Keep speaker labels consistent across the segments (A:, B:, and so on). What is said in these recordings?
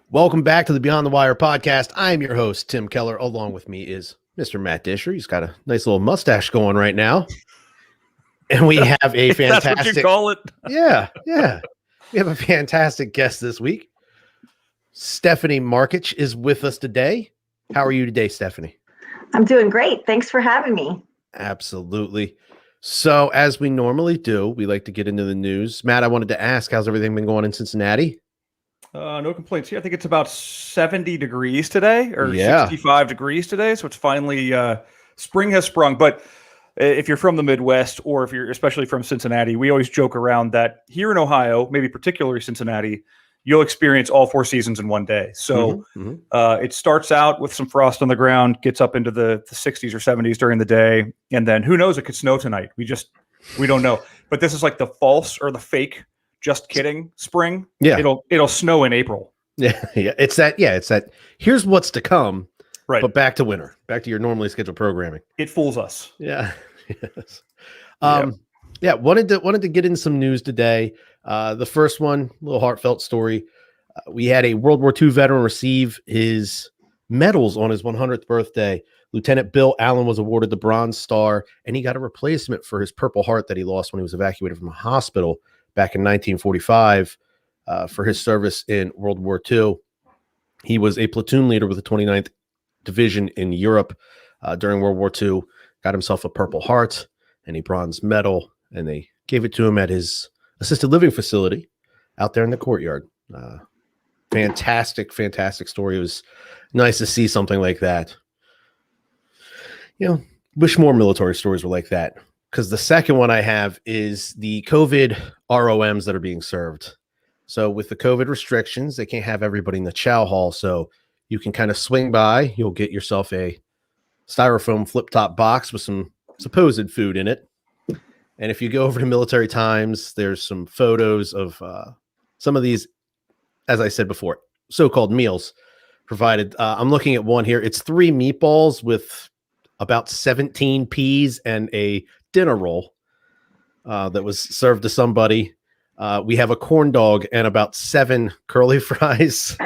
A: Welcome back to the Beyond the Wire podcast. I'm your host, Tim Keller. Along with me is Mr. Matt Disher. He's got a nice little mustache going right now. And we have a fantastic...
B: That's what you call it?
A: Yeah. We have a fantastic guest this week. Stephanie Markich is with us today. How are you today, Stephanie?
C: I'm doing great. Thanks for having me.
A: Absolutely. So, as we normally do, we like to get into the news. Matt, I wanted to ask, how's everything been going in Cincinnati?
B: No complaints here. I think it's about 70 degrees today or 65 degrees today. So it's finally spring has sprung. But if you're from the Midwest or if you're especially from Cincinnati, we always joke around that here in Ohio, maybe particularly Cincinnati, you'll experience all four seasons in one day. So it starts out with some frost on the ground, gets up into the 60s or 70s during the day. And then who knows, it could snow tonight. We don't know. But this is like the false or the fake. Just kidding. Spring. Yeah. It'll snow in April.
A: Yeah. It's that. Here's what's to come.
B: Right.
A: But back to winter. Back to your normally scheduled programming.
B: It fools us.
A: Yeah. Yes. Wanted to get in some news today. The first one, a little heartfelt story. We had a World War II veteran receive his medals on his 100th birthday. Lieutenant Bill Allen was awarded the Bronze Star, and he got a replacement for his Purple Heart that he lost when he was evacuated from a hospital back in 1945 for his service in World War II. He was a platoon leader with the 29th Division in Europe during World War II, got himself a Purple Heart and a bronze medal, and they gave it to him at his assisted living facility out there in the courtyard. Fantastic story. It was nice to see something like that. Wish more military stories were like that. Because the second one I have is the COVID ROMs that are being served. So with the COVID restrictions, they can't have everybody in the chow hall. So you can kind of swing by. You'll get yourself a styrofoam flip-top box with some supposed food in it. And if you go over to Military Times, there's some photos of some of these, as I said before, so-called meals provided. I'm looking at one here. It's 3 meatballs with about 17 peas and a dinner roll that was served to somebody. We have a corn dog and about 7 curly fries.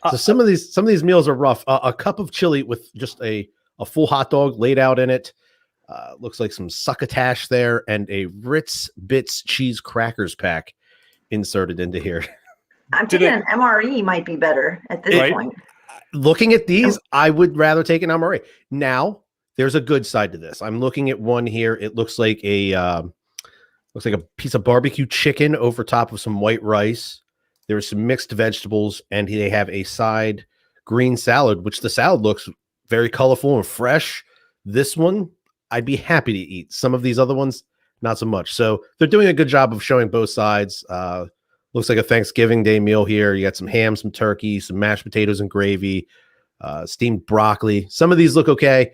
A: So some of these meals are rough. A cup of chili with just a full hot dog laid out in it. Looks like some succotash there, and a Ritz Bits cheese crackers pack inserted into here.
C: I'm thinking an MRE might be better at this point.
A: Looking at these, I would rather take an MRE. Now, there's a good side to this. I'm looking at one here. It looks like a piece of barbecue chicken over top of some white rice. There's some mixed vegetables, and they have a side green salad, which the salad looks very colorful and fresh. This one, I'd be happy to eat. Some of these other ones, not so much. So they're doing a good job of showing both sides. Looks like a Thanksgiving Day meal here. You got some ham, some turkey, some mashed potatoes and gravy, steamed broccoli. Some of these look okay.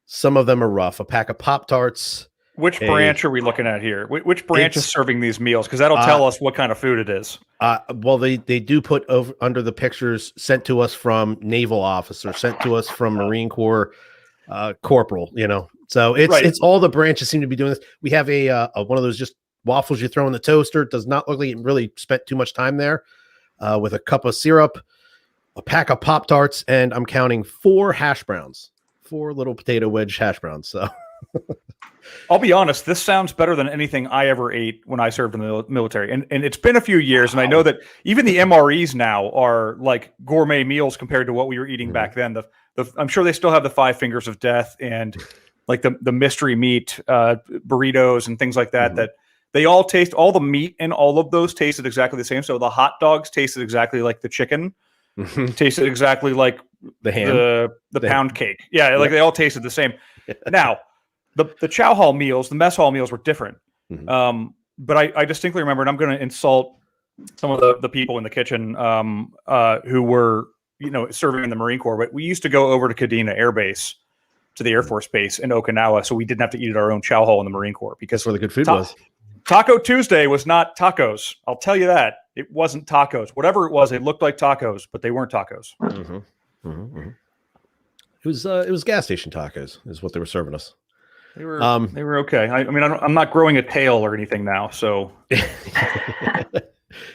A: Some of them are rough. A pack of Pop-Tarts.
B: Which branch are we looking at here? Which branch is serving these meals? Because that'll tell us what kind of food it is.
A: Well, they do put over under the pictures sent to us from naval officer, sent to us from Marine Corps corporal. So it's all the branches seem to be doing this. We have a one of those just waffles you throw in the toaster. It does not look like it really spent too much time there. With a cup of syrup, a pack of Pop-Tarts, and I'm counting 4 hash browns. 4 little potato wedge hash browns. So
B: I'll be honest, this sounds better than anything I ever ate when I served in the military. And it's been a few years, and I know that even the MREs now are like gourmet meals compared to what we were eating back then. I'm sure they still have the 5 fingers of death and like the mystery meat burritos and things like that, that they all taste, all the meat in all of those tasted exactly the same. So the hot dogs tasted exactly like the chicken, tasted exactly like
A: the ham,
B: the pound cake. Yeah, like they all tasted the same. Now, the chow hall meals, the mess hall meals were different. But I distinctly remember, and I'm going to insult some of the people in the kitchen who were, serving in the Marine Corps, but we used to go over to Kadena Air Base, to the Air Force Base in Okinawa, so we didn't have to eat at our own chow hall in the Marine Corps, because
A: that's where the good food was.
B: Taco Tuesday was not tacos. I'll tell you that. It wasn't tacos. Whatever it was, it looked like tacos, but they weren't tacos.
A: It was gas station tacos is what they were serving us.
B: They were okay. I mean, I'm not growing a tail or anything now, so.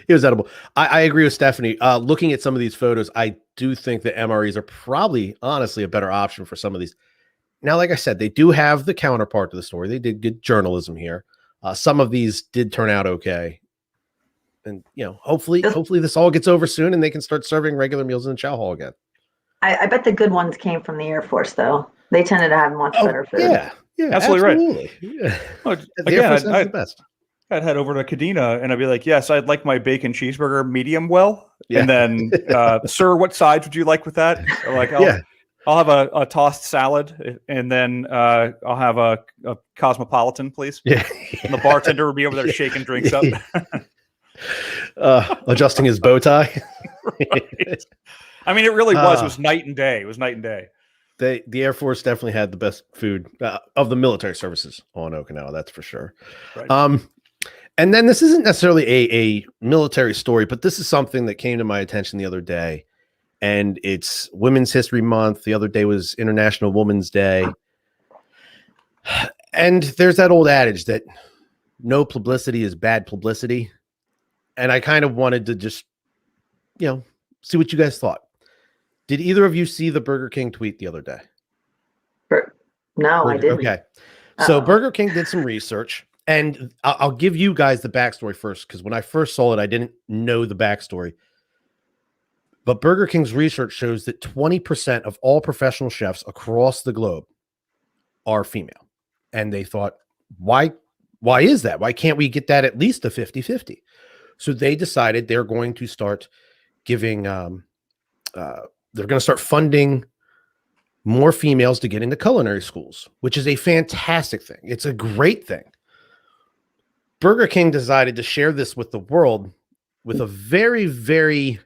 A: It was edible. I agree with Stephanie. Looking at some of these photos, I do think that MREs are probably, honestly, a better option for some of these. Now, like I said, they do have the counterpart to the story. They did good journalism here. Some of these did turn out okay. And, hopefully this all gets over soon and they can start serving regular meals in the chow hall again.
C: I bet the good ones came from the Air Force, though. They tended to have much better food.
A: Yeah,
B: absolutely. Right.
A: Yeah.
B: Well, again, the best. I'd head over to Cadena and I'd be like, yes, I'd like my bacon cheeseburger medium well. Yeah. And then, sir, what sides would you like with that? Or like, I'll have a tossed salad and then I'll have a cosmopolitan, please.
A: Yeah.
B: And the bartender would be over there shaking drinks up.
A: Adjusting his bow tie.
B: Right. I mean, it really was night and day. It was night and day.
A: The Air Force definitely had the best food of the military services on Okinawa. That's for sure. Right. And then this isn't necessarily a military story, but this is something that came to my attention the other day. And it's Women's History Month. The other day was International Women's Day. And there's that old adage that no publicity is bad publicity. And I kind of wanted to just, see what you guys thought. Did either of you see the Burger King tweet the other day?
C: No, I didn't.
A: Okay. So Burger King did some research. And I'll give you guys the backstory first, because when I first saw it, I didn't know the backstory. But Burger King's research shows that 20% of all professional chefs across the globe are female. And they thought, why is that? Why can't we get that at least a 50-50? So they decided they're going to start giving, they're going to start funding more females to get into culinary schools, which is a fantastic thing. It's a great thing. Burger King decided to share this with the world with a very, very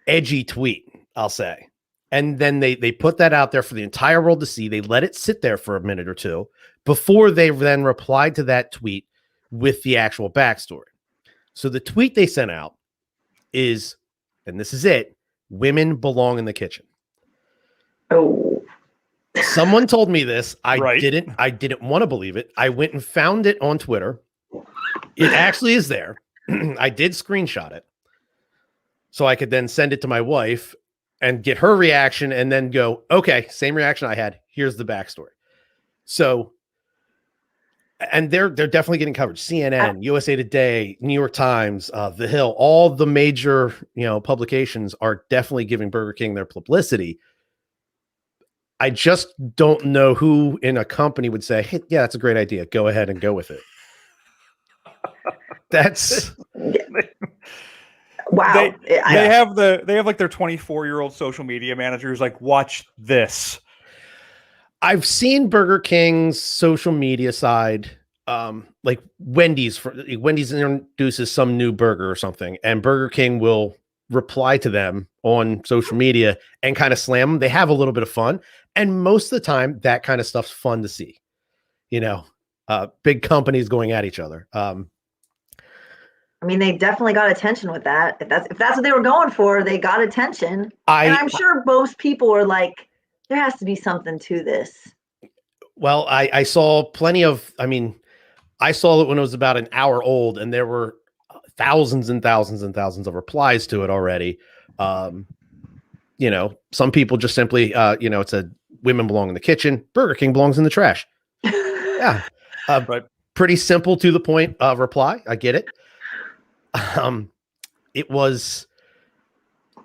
A: edgy tweet, I'll say. And then they put that out there for the entire world to see. They let it sit there for a minute or two before they then replied to that tweet with the actual backstory. So the tweet they sent out is, and this is it, women belong in the kitchen.
C: Oh.
A: Someone told me this. I didn't want to believe it. I went and found it on Twitter. It actually is there. I did screenshot it so I could then send it to my wife and get her reaction and then go, okay, same reaction I had. Here's the backstory. So, and they're definitely getting coverage. CNN, USA Today, New York Times, The Hill, all the major, publications are definitely giving Burger King their publicity. I just don't know who in a company would say, hey, yeah, that's a great idea. Go ahead and go with it. That's
C: wow.
B: They have like their 24-year-old social media managers like, watch this.
A: I've seen Burger King's social media side, like Wendy's introduces some new burger or something, and Burger King will reply to them on social media and kind of slam them. They have a little bit of fun, and most of the time, that kind of stuff's fun to see. Big companies going at each other.
C: I mean, they definitely got attention with that. If that's what they were going for, they got attention. And I'm sure most people were like, there has to be something to this.
A: Well, I saw plenty of, I saw it when it was about an hour old and there were thousands and thousands and thousands of replies to it already. Some people just simply, it said women belong in the kitchen. Burger King belongs in the trash. Yeah.
B: Right.
A: Pretty simple to the point reply. I get it. It was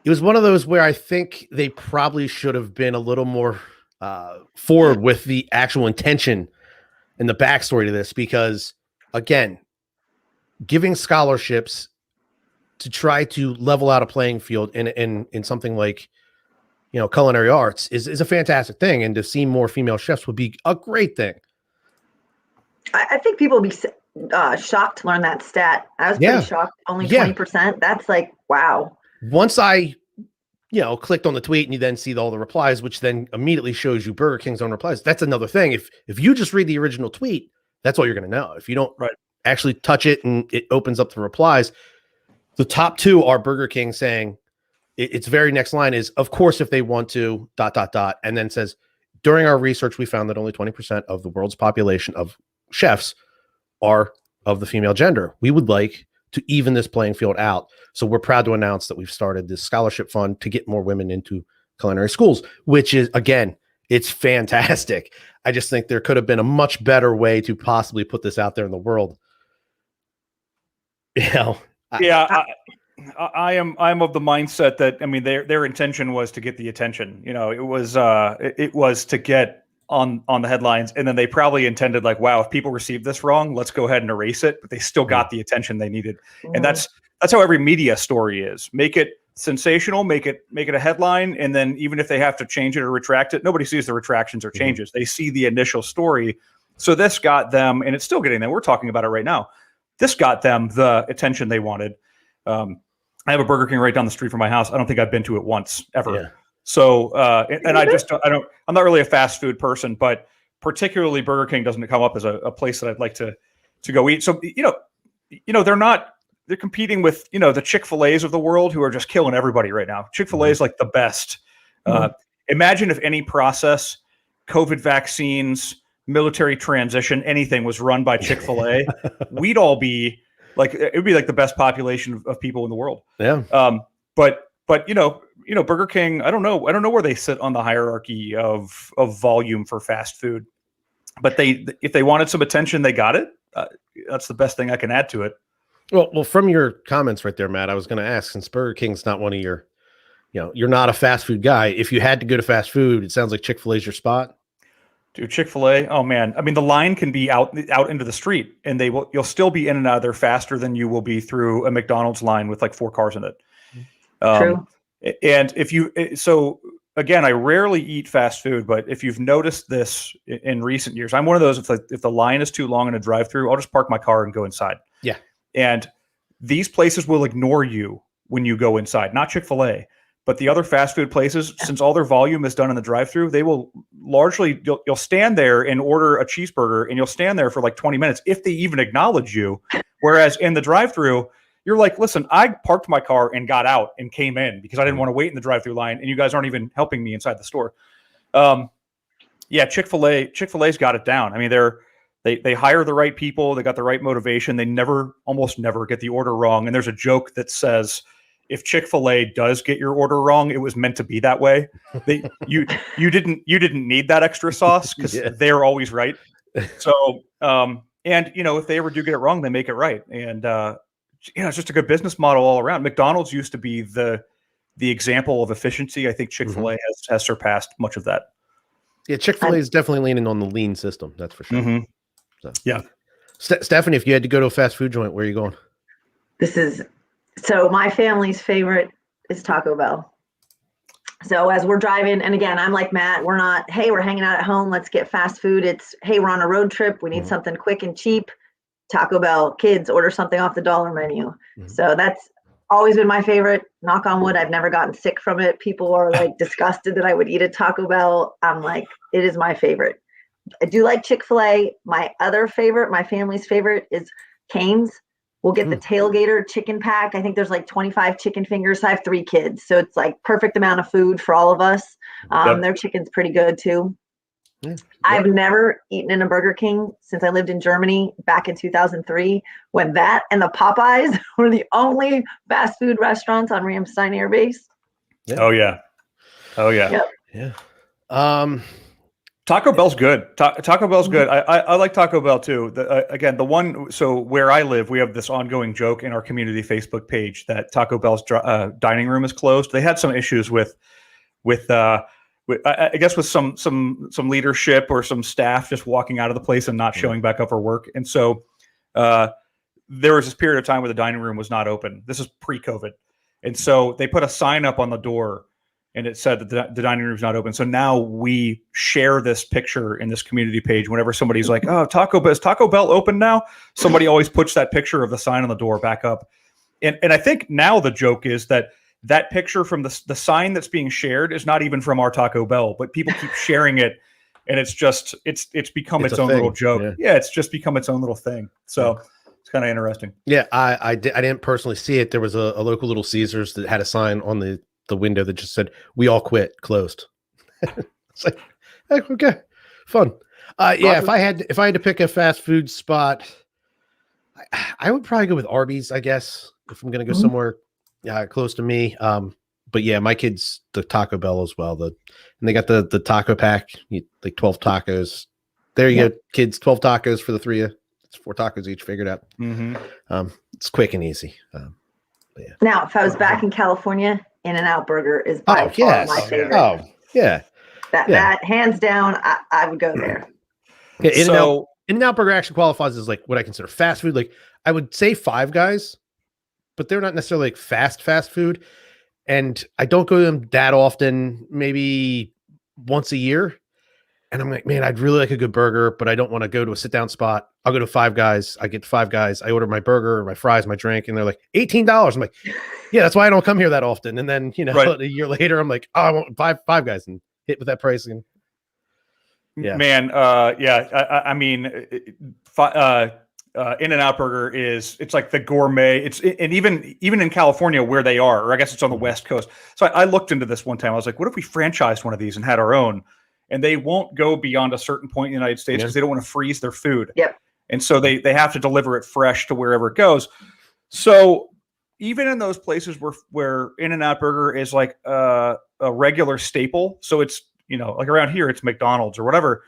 A: one of those where I think they probably should have been a little more forward with the actual intention and the backstory to this, because again, giving scholarships to try to level out a playing field in something like, culinary arts is a fantastic thing. And to see more female chefs would be a great thing. I
C: think people would be shocked to learn that stat. I was pretty shocked. Only 20%. That's like, wow.
A: Once I, clicked on the tweet and you then see all the replies, which then immediately shows you Burger King's own replies. That's another thing. If you just read the original tweet, that's all you're going to know. If you don't actually touch it and it opens up the replies, the top two are Burger King saying its very next line is, of course, if they want to ... And then says, during our research, we found that only 20% of the world's population of chefs are of the female gender. We would like to even this playing field out. So we're proud to announce that we've started this scholarship fund to get more women into culinary schools, which is, again, it's fantastic. I just think there could have been a much better way to possibly put this out there in the world.
B: I'm of the mindset that, I mean, their intention was to get the attention. It was to get on the headlines, and then they probably intended like, wow, if people receive this wrong, let's go ahead and erase it. But they still got the attention they needed, and that's how every media story is. Make it sensational, make it a headline, and then even if they have to change it or retract it, nobody sees the retractions or changes. They see the initial story. So this got them, and it's still getting them. We're talking about it right now. This got them the attention they wanted. I have a Burger King right down the street from my house. I don't think I've been to it once ever. Yeah. So, and I'm not really a fast food person, but particularly Burger King doesn't come up as a place that I'd like to go eat. So, they're competing with, the Chick-fil-A's of the world who are just killing everybody right now. Chick-fil-A is like the best. Imagine if any process, COVID vaccines, military transition, anything was run by Chick-fil-A, we'd all be like, it would be like the best population of people in the world.
A: Yeah.
B: But Burger King, I don't know where they sit on the hierarchy of volume for fast food, but if they wanted some attention, they got it. That's the best thing I can add to it.
A: Well, from your comments right there, Matt, I was going to ask, since Burger King's not one of your, you're not a fast food guy. If you had to go to fast food, it sounds like Chick-fil-A's your spot.
B: Dude, Chick-fil-A, oh man. I mean, the line can be out into the street, and you'll still be in and out of there faster than you will be through a McDonald's line with like 4 cars in it.
C: True.
B: And so again, I rarely eat fast food, but if you've noticed this in recent years, I'm one of those, if the line is too long in a drive-through, I'll just park my car and go inside.
A: Yeah.
B: And these places will ignore you when you go inside, not Chick-fil-A. But the other fast food places, since all their volume is done in the drive-thru, they will largely, you'll stand there and order a cheeseburger, and you'll stand there for like 20 minutes if they even acknowledge you. Whereas in the drive-thru, you're like, listen, I parked my car and got out and came in because I didn't want to wait in the drive-thru line, and you guys aren't even helping me inside the store. Chick-fil-A's got it down. I mean, they hire the right people. They got the right motivation. They almost never get the order wrong. And there's a joke that says, if Chick-fil-A does get your order wrong, it was meant to be that way. You didn't need that extra sauce because they're always right. So, if they ever do get it wrong, they make it right. And, it's just a good business model all around. McDonald's used to be the example of efficiency. I think Chick-fil-A has surpassed much of that. Yeah.
A: Chick-fil-A is definitely leaning on the lean system. That's for sure.
B: Mm-hmm.
A: So.
B: Yeah.
A: Stephanie, if you had to go to a fast food joint, where are you going?
C: So my family's favorite is Taco Bell. So as we're driving, and again, I'm like Matt, we're not, hey, we're hanging out at home, let's get fast food. It's, hey, we're on a road trip, we need something quick and cheap. Taco Bell, kids, order something off the dollar menu. So that's always been my favorite. Knock on wood, I've never gotten sick from it. People are like disgusted that I would eat a Taco Bell. I'm like, it is my favorite. I do like Chick-fil-A. My other favorite, my family's favorite, is Cane's. We'll get the tailgater chicken pack. I think there's like 25 chicken fingers. I have 3 kids, so it's like perfect amount of food for all of us. Their chicken's pretty good too. I've never eaten in a Burger King since I lived in Germany back in 2003, when that and the Popeyes were the only fast food restaurants on Ramstein Air Base.
B: Oh yeah.
C: Yep.
A: Yeah.
B: Taco Bell's good. Taco Bell's good. I like Taco Bell too. Again, the one, so where I live, we have this ongoing joke in our community Facebook page that Taco Bell's dining room is closed. They had some issues with I guess with some leadership or some staff just walking out of the place and not showing back up for work. And so there was this period of time where the dining room was not open. This is pre-COVID. And so they put a sign up on the door and it said that the dining room's not open. So now we share this picture in this community page. Whenever somebody's like, oh, is Taco Bell open now? Somebody always puts that picture of the sign on the door back up. And I think now the joke is that picture from the sign that's being shared is not even from our Taco Bell, but people keep sharing it. And it's become its own little joke. Yeah, it's just become its own little thing. So it's kind of interesting.
A: Yeah, I didn't personally see it. There was a local Little Caesars that had a sign on the window that just said, "We all quit, closed." It's like, hey, okay, fun. If I had to pick a fast food spot, I would probably go with Arby's, I guess, if I'm going to go
C: Mhm.
A: somewhere close to me. But yeah, my kids, the Taco Bell as well. And they got the taco pack, like 12 tacos. There you go, kids, 12 tacos for the three of you. It's 4 tacos each, figured out. It's quick and easy. But yeah.
C: Now, if I was back in California, In-N-Out Burger is by far my favorite.
A: Oh, yeah.
C: That hands down, I would go there.
A: Yeah, In-N-Out Burger actually qualifies as like what I consider fast food. Like I would say Five Guys, but they're not necessarily like fast food. And I don't go to them that often, maybe once a year. And I'm like, man, I'd really like a good burger, but I don't want to go to a sit down spot. I'll go to Five Guys. I get Five Guys. I order my burger, my fries, my drink, and they're like $18. I'm like, yeah, that's why I don't come here that often. And then, a year later, I'm like, oh, I want Five Guys and hit with that pricing. Yeah, man.
B: I mean, In-N-Out Burger it's like the gourmet. And even in California where they are, or I guess it's on the West Coast. So I looked into this one time. I was like, what if we franchised one of these and had our own? And they won't go beyond a certain point in the United States because they don't want to freeze their food.
C: Yep.
B: And so they have to deliver it fresh to wherever it goes. So even in those places where In-N-Out Burger is like a regular staple, so it's like around here it's McDonald's or whatever,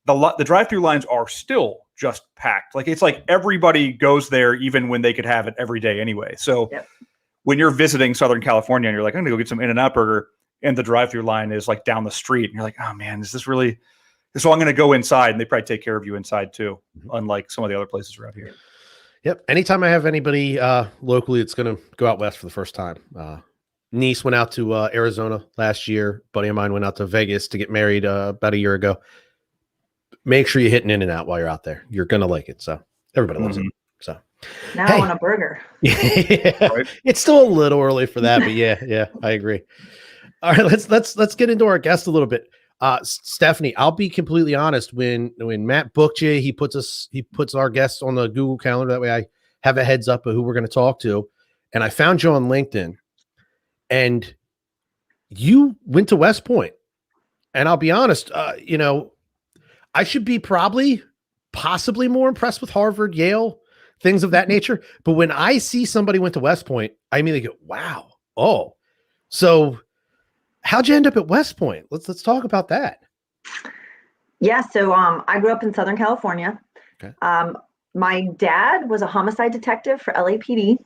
B: the drive-through lines are still just packed. Like it's like everybody goes there even when they could have it every day anyway. So when you're visiting Southern California and you're like, I'm gonna go get some In-N-Out Burger, and the drive-through line is like down the street, and you're like, oh man, is this really? So I'm going to go inside, and they probably take care of you inside too, unlike some of the other places around here.
A: Yep. Anytime I have anybody locally that's going to go out west for the first time, niece went out to Arizona last year. Buddy of mine went out to Vegas to get married about a year ago. Make sure you hit an In-N-Out while you're out there. You're going to like it. So everybody loves it. So
C: now I want a burger.
A: It's still a little early for that, but yeah, I agree. All right, let's get into our guest a little bit. Stephanie, I'll be completely honest. When Matt booked you, he puts our guests on the Google Calendar. That way I have a heads up of who we're going to talk to. And I found you on LinkedIn, and you went to West Point. And I'll be honest, I should be possibly more impressed with Harvard, Yale, things of that nature. But when I see somebody went to West Point, I immediately go, wow. Oh, so how'd you end up at West Point? Let's talk about that.
C: Yeah. So I grew up in Southern California.
A: Okay.
C: My dad was a homicide detective for LAPD.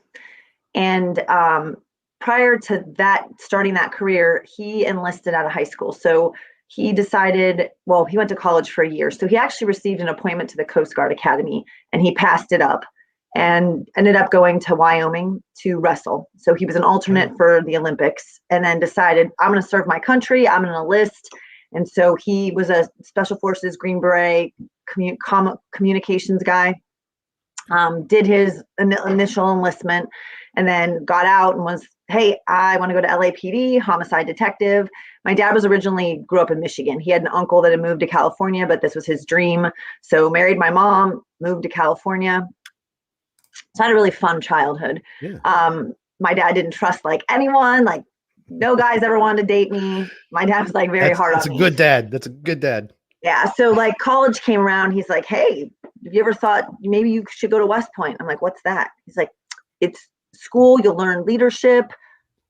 C: And prior to that, starting that career, he enlisted out of high school. So he decided, he went to college for a year. So he actually received an appointment to the Coast Guard Academy, and he passed it up and ended up going to Wyoming to wrestle. So he was an alternate for the Olympics, and then decided, I'm going to serve my country. I'm going to enlist. And so he was a Special Forces Green Beret communications guy, did his initial enlistment, and then got out and was, hey, I want to go to LAPD, homicide detective. My dad grew up in Michigan. He had an uncle that had moved to California, but this was his dream. So married my mom, moved to California. So I had a really fun childhood. Yeah. My dad didn't trust anyone, no guys ever wanted to date me. My dad was very hard on me.
A: That's a good dad. That's a good dad.
C: Yeah. So college came around. He's like, hey, have you ever thought maybe you should go to West Point? I'm like, what's that? He's like, it's school. You'll learn leadership.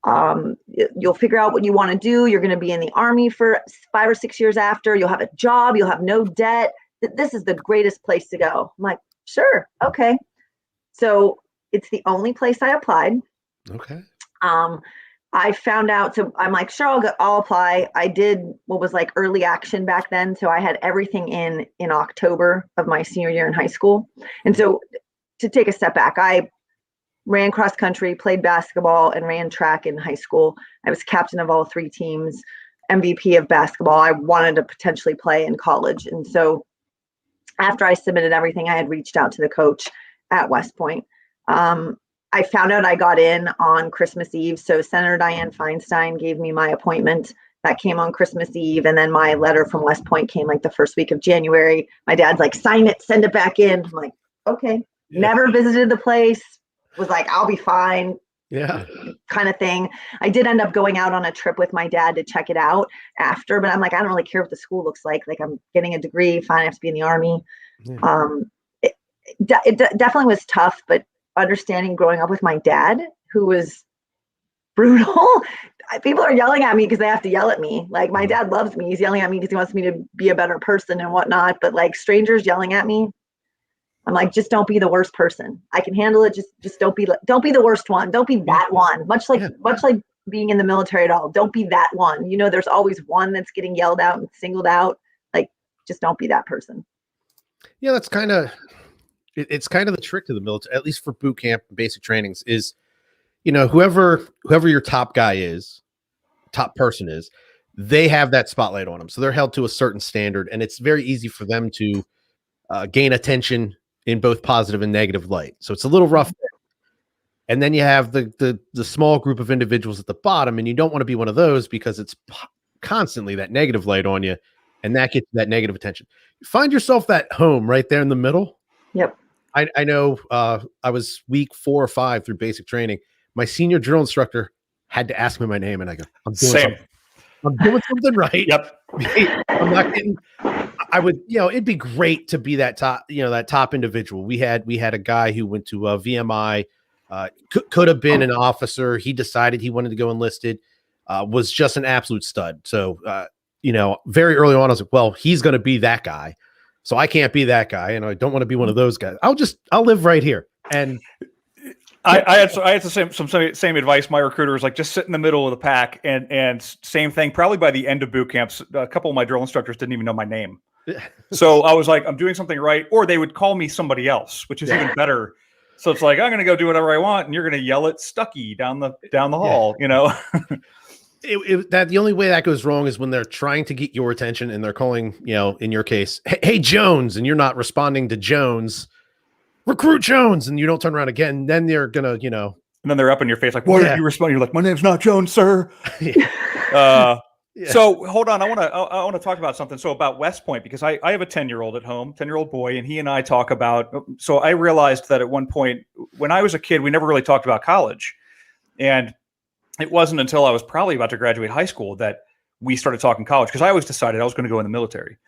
C: You'll figure out what you want to do. You're going to be in the Army for 5 or 6 years after. You'll have a job. You'll have no debt. This is the greatest place to go. I'm like, sure. Okay. So it's the only place I applied.
A: Okay.
C: I found out, so I'm like, sure, I'll apply. I did what was early action back then. So I had everything in October of my senior year in high school. And so to take a step back, I ran cross country, played basketball, and ran track in high school. I was captain of all 3 teams, MVP of basketball. I wanted to potentially play in college. And so after I submitted everything, I had reached out to the coach at West Point. I found out I got in on Christmas Eve. So Senator Dianne Feinstein gave me my appointment. That came on Christmas Eve. And then my letter from West Point came the first week of January. My dad's like, sign it, send it back in. I'm like, okay. Yeah. Never visited the place. Was like, I'll be fine.
A: Yeah.
C: Kind of thing. I did end up going out on a trip with my dad to check it out after, but I'm like, I don't really care what the school looks like. I'm getting a degree, fine, I have to be in the Army. Yeah. definitely was tough, but understanding growing up with my dad, who was brutal. People are yelling at me because they have to yell at me. Like, my dad loves me. He's yelling at me because he wants me to be a better person and whatnot. But like, strangers yelling at me, I'm like, just don't be the worst person. I can handle it. Just don't be the worst one. Don't be that one. Much like being in the military at all. Don't be that one. You know, there's always one that's getting yelled out and singled out. Like, just don't be that person.
A: Yeah, that's it's kind of the trick to the military, at least for boot camp and basic trainings, is, you know, whoever your top guy is, top person is, they have that spotlight on them. So they're held to a certain standard, and it's very easy for them to gain attention in both positive and negative light. So it's a little rough. And then you have the small group of individuals at the bottom, and you don't want to be one of those because it's constantly that negative light on you, and that gets that negative attention. You find yourself that home right there in the middle.
C: Yep.
A: I know I was week 4 or 5 through basic training. My senior drill instructor had to ask me my name, and I go, I'm doing something right.
B: Yep.
A: I'm not getting. I would, you know, it'd be great to be that top, you know, that top individual. We had a guy who went to VMI, could have been an officer. He decided he wanted to go enlisted, was just an absolute stud. So, you know, very early on, I was like, well, he's going to be that guy. So I can't be that guy. And I don't want to be one of those guys. I'll live right here. And
B: I had the same advice. My recruiter was like, just sit in the middle of the pack, and same thing. Probably by the end of boot camps, a couple of my drill instructors didn't even know my name. So I was like, I'm doing something right, or they would call me somebody else, which is even better. So it's like, I'm going to go do whatever I want, and you're going to yell at Stucky down the hall, you know.
A: The only way that goes wrong is when they're trying to get your attention and they're calling, you know, in your case, hey Jones, and you're not responding to Jones. Recruit Jones, and you don't turn around again, then they're gonna, you know,
B: and then they're up in your face like, why did you respond? You're like, my name's not Jones, sir. So hold on, I want to talk about something. So about West Point, because I have a 10-year-old at home, 10-year-old boy, and he and I talk about. So I realized that at one point when I was a kid, we never really talked about college, and it wasn't until I was probably about to graduate high school that we started talking college, because I always decided I was going to go in the military,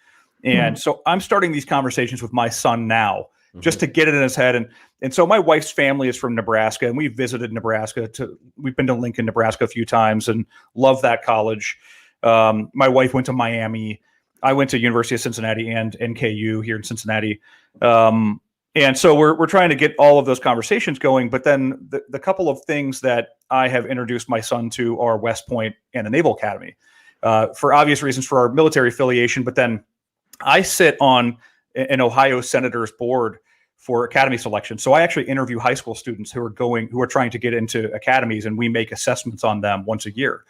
B: and so I'm starting these conversations with my son now, just to get it in his head. And so my wife's family is from Nebraska, and we've visited Nebraska. We've been to Lincoln, Nebraska a few times and love that college. My wife went to Miami. I went to University of Cincinnati and NKU here in Cincinnati. And so we're trying to get all of those conversations going. But then the couple of things that I have introduced my son to are West Point and the Naval Academy, for obvious reasons for our military affiliation. But then I sit on an Ohio Senator's board for academy selection. So I actually interview high school students who are trying to get into academies, and we make assessments on them once a year.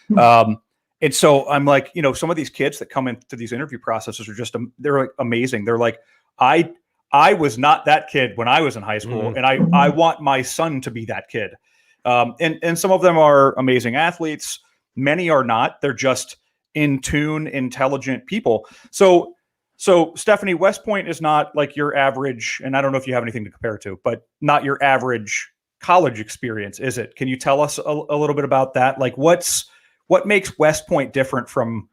B: And so I'm like, you know, some of these kids that come into these interview processes are they're like amazing. They're like, I was not that kid when I was in high school, and I want my son to be that kid. And some of them are amazing athletes. Many are not. They're just in tune, intelligent people. So Stephanie, West Point is not like your average, and I don't know if you have anything to compare to, but not your average college experience, is it? Can you tell us a little bit about that? Like, what makes West Point different from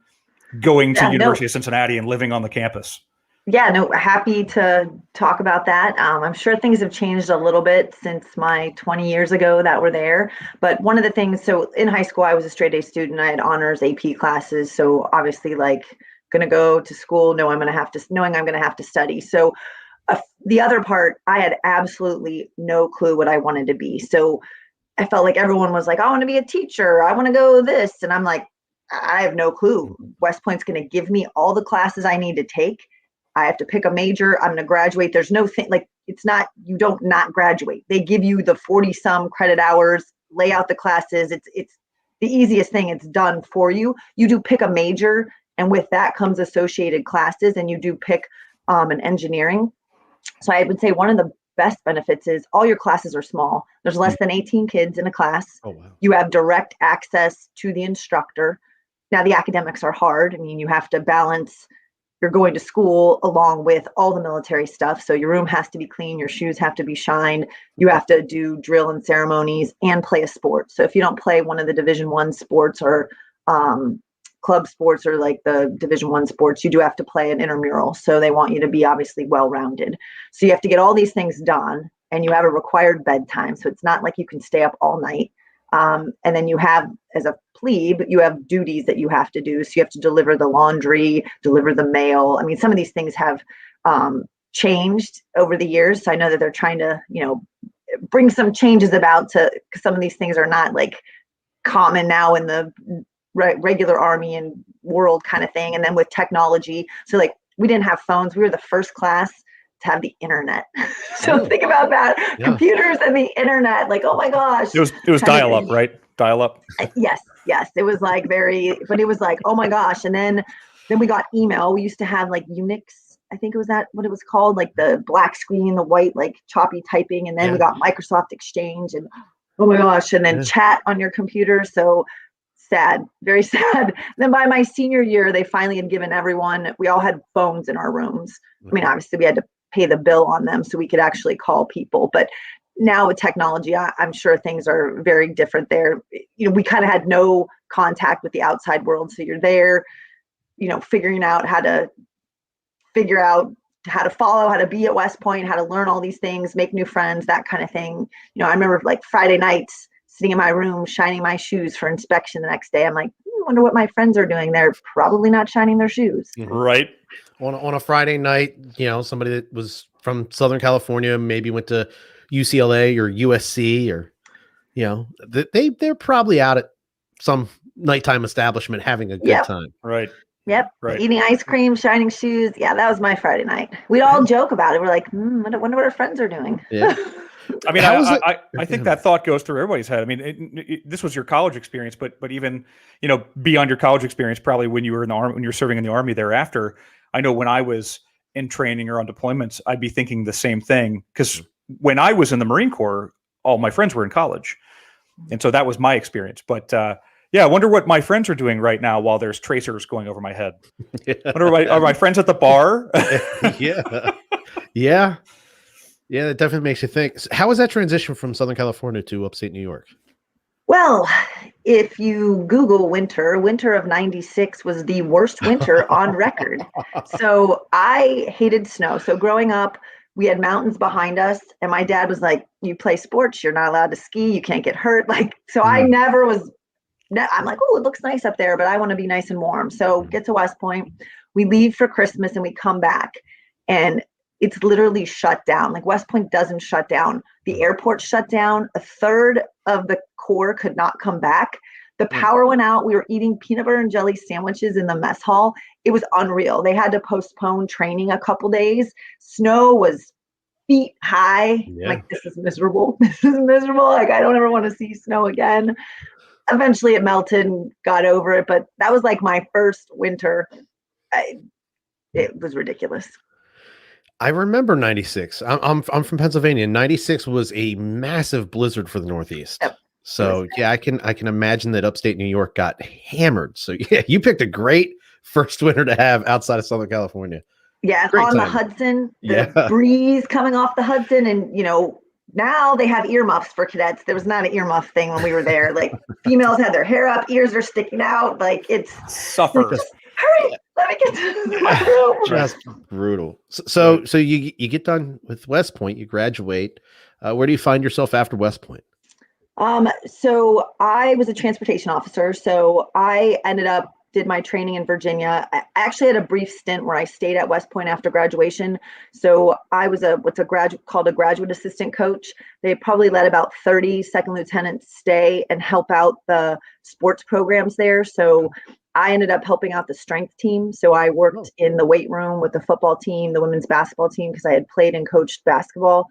B: going to University of Cincinnati and living on the campus?
C: Yeah, no, happy to talk about that. I'm sure things have changed a little bit since my 20 years ago that were there. But one of the things, so in high school, I was a straight A student. I had honors AP classes. So obviously, like, going to go to school, knowing I'm going to have to study. So the other part, I had absolutely no clue what I wanted to be. So I felt like everyone was like, I want to be a teacher. I want to go this. And I'm like, I have no clue. West Point's going to give me all the classes I need to take. I have to pick a major. I'm going to graduate. There's no thing like, it's not, you don't not graduate. They give you the 40 some credit hours, lay out the classes. It's the easiest thing. It's done for you. You do pick a major, and with that comes associated classes, and you do pick an engineering. So I would say one of the best benefits is all your classes are small. There's less than 18 kids in a class.
A: Oh, wow.
C: You have direct access to the instructor. Now the academics are hard. I mean, you have to balance, you're going to school along with all the military stuff. So your room has to be clean. Your shoes have to be shined. You have to do drill and ceremonies and play a sport. So if you don't play one of the Division I sports or club sports or like the Division I sports, you do have to play an intramural. So they want you to be obviously well-rounded. So you have to get all these things done, and you have a required bedtime. So it's not like you can stay up all night. And then you have, as a plebe, you have duties that you have to do. So you have to deliver the laundry, deliver the mail. I mean, some of these things have changed over the years. So I know that they're trying to, bring some changes about to, because some of these things are not like common now in the regular Army and world kind of thing. And then with technology, so like we didn't have phones. We were the first class to have the internet. So think about that. Yeah. Computers and the internet, like, oh my gosh.
B: It was dial up, right? Dial up.
C: Yes. It was like but it was like, oh my gosh. And then we got email. We used to have like Unix, I think it was that what it was called, like the black screen, the white, like choppy typing. And then we got Microsoft Exchange, and oh my gosh. And then chat on your computer. So sad, very sad. And then by my senior year, they finally had given everyone, we all had phones in our rooms. I mean, obviously we had to pay the bill on them so we could actually call people. But now with technology, I'm sure things are very different there. We kind of had no contact with the outside world. So you're there, figuring out how to follow, how to be at West Point, how to learn all these things, make new friends, that kind of thing. I remember like Friday nights sitting in my room, shining my shoes for inspection the next day. I'm like, I wonder what my friends are doing. They're probably not shining their shoes.
B: Right.
A: On a Friday night, somebody that was from Southern California, maybe went to UCLA or USC, or, they're probably out at some nighttime establishment having a good time.
B: Right.
C: Yep. Right. Eating ice cream, shining shoes. Yeah, that was my Friday night. We'd all joke about it. We're like, I wonder what our friends are doing.
A: Yeah.
B: I mean, I think that thought goes through everybody's head. I mean, this was your college experience, but even, beyond your college experience, probably when you were in the Army, when you were serving in the Army thereafter, I know when I was in training or on deployments, I'd be thinking the same thing. Because when I was in the Marine Corps, all my friends were in college. And so that was my experience. But, I wonder what my friends are doing right now while there's tracers going over my head. Are my friends at the bar?
A: Yeah, that definitely makes you think. How was that transition from Southern California to upstate New York?
C: Well, if you Google winter of 96 was the worst winter on record. So I hated snow. So growing up, we had mountains behind us, and my dad was like, you play sports, you're not allowed to ski, you can't get hurt. I never was. I'm like, oh, it looks nice up there, but I want to be nice and warm. So get to West Point, we leave for Christmas and we come back, and it's literally shut down. Like West Point doesn't shut down. The airport shut down. A third of the Corps could not come back. The power went out. We were eating peanut butter and jelly sandwiches in the mess hall. It was unreal. They had to postpone training a couple days. Snow was feet high. Yeah. Like, this is miserable. Like, I don't ever want to see snow again. Eventually it melted and got over it, but that was like my first winter. It was ridiculous.
A: I remember 96. I'm from Pennsylvania. 96 was a massive blizzard for the Northeast. Yep. So I can imagine that upstate New York got hammered. So you picked a great first winter to have outside of Southern California.
C: Yeah, on the Hudson, the breeze coming off the Hudson, and now they have earmuffs for cadets. There was not an earmuff thing when we were there. Like, females had their hair up, ears are sticking out. Like, it's
B: suffers.
C: Hurry, let me get to my room.
A: Just brutal. So you get done with West Point, you graduate. Where do you find yourself after West Point?
C: So I was a transportation officer. So I did my training in Virginia. I actually had a brief stint where I stayed at West Point after graduation. So I was called a graduate assistant coach. They probably let about 30 second lieutenants stay and help out the sports programs there. So I ended up helping out the strength team. So I worked in the weight room with the football team, the women's basketball team, because I had played and coached basketball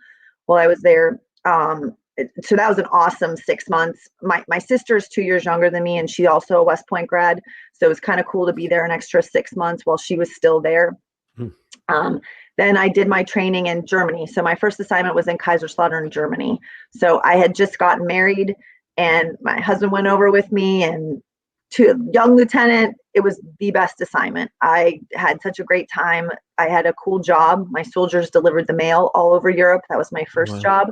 C: while I was there. So that was an awesome 6 months. My sister's 2 years younger than me, and she also a West Point grad. So it was kind of cool to be there an extra 6 months while she was still there. Then I did my training in Germany. So my first assignment was in Kaiserslautern, Germany. So I had just gotten married, and my husband went over with me, and to a young lieutenant, it was the best assignment. I had such a great time. I had a cool job. My soldiers delivered the mail all over Europe. That was my first job.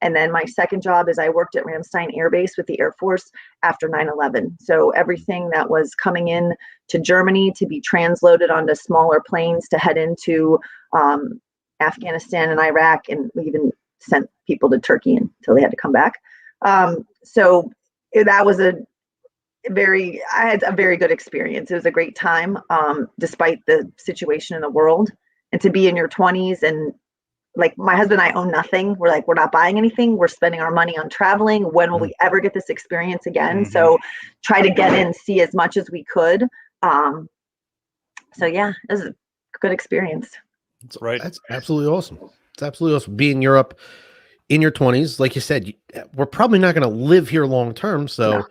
C: And then my second job is I worked at Ramstein Air Base with the Air Force after 9/11. So everything that was coming in to Germany to be transloaded onto smaller planes to head into Afghanistan and Iraq, and we even sent people to Turkey until they had to come back. So that was I had a very good experience. It was a great time, despite the situation in the world. And to be in your 20s, and like my husband and I own nothing. We're like, we're not buying anything. We're spending our money on traveling. When will we ever get this experience again? So try to get in, see as much as we could. So yeah, it was a good experience.
B: Right.
A: That's absolutely awesome. It's absolutely awesome. Be in Europe in your 20s. Like you said, we're probably not going to live here long term. So